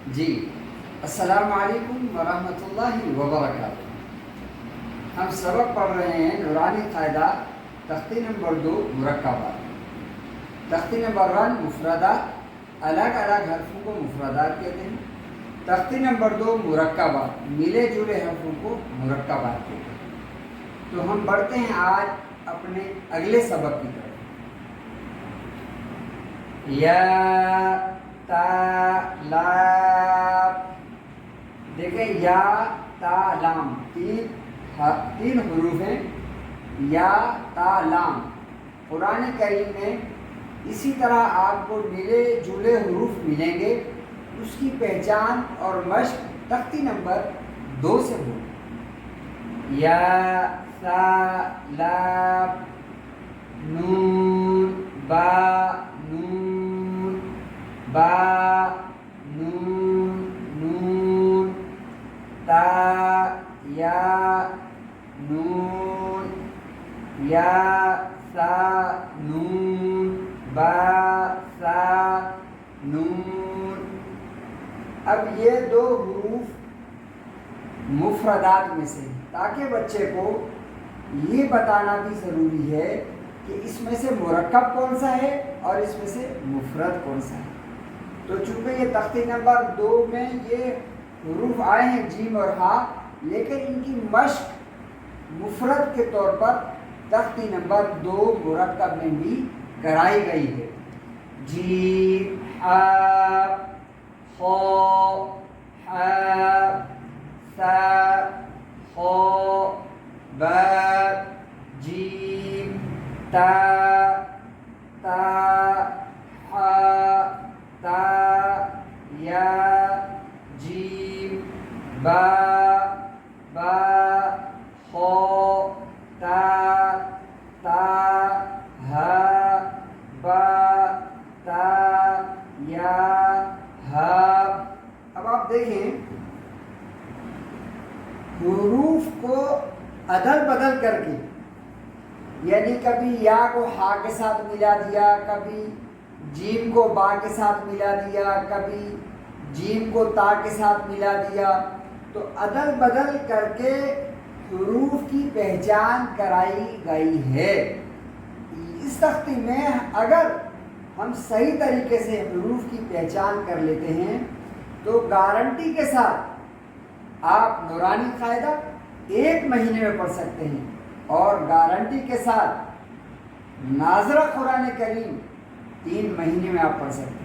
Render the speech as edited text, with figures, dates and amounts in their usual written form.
جی السلام علیکم ورحمۃ اللہ وبرکاتہ۔ ہم سبق پڑھ رہے ہیں نورانی قاعدہ تختی نمبر 2 مرکبات۔ تختی نمبر 1 مفردات، الگ الگ حرفوں کو مفردات کہتے ہیں۔ تختی نمبر 2 مرکبات، ملے جلے حرفوں کو مرکبات کہتے ہیں۔ تو ہم بڑھتے ہیں آج اپنے اگلے سبق کی طرف۔ یا تا لام، دیکھیں یا تا لام تین حروف ہیں۔ یا تا لام قرآن کریم میں اسی طرح آپ کو ملے جلے حروف ملیں گے، اس کی پہچان اور مشق تختی نمبر 2 سے ہو۔ یا سا لام نون با نون با نون نون تا یا نون یا سا نون با سا نون۔ اب یہ 2 حروف مفردات میں سے، تاکہ بچے کو یہ بتانا بھی ضروری ہے کہ اس میں سے مرکب کون سا ہے اور اس میں سے مفرد کون سا ہے۔ تو چونکہ یہ تختی نمبر 2 میں یہ حروف آئے ہیں جیم اور ہا، لیکن ان کی مشق مفرد کے طور پر تختی نمبر 2 مرکب میں بھی کرائی گئی ہے۔ جیم ہا خا حا سا خا با جیم تا تا حا تا یا جیم با با خا تا تا ہا با تا یا ہا۔ اب آپ دیکھیں حروف کو ادل بدل کر کے، یعنی کبھی یا کو ہا کے ساتھ ملا دیا، کبھی جیم کو با کے ساتھ ملا دیا، کبھی جیم کو تا کے ساتھ ملا دیا، تو عدل بدل کر کے حروف کی پہچان کرائی گئی ہے۔ اس تختی میں اگر ہم صحیح طریقے سے حروف کی پہچان کر لیتے ہیں تو گارنٹی کے ساتھ آپ نورانی قاعدہ 1 مہینے میں پڑھ سکتے ہیں، اور گارنٹی کے ساتھ ناظرہ قرآن کریم 3 مہینے میں آپ پڑھ سکتے ہیں۔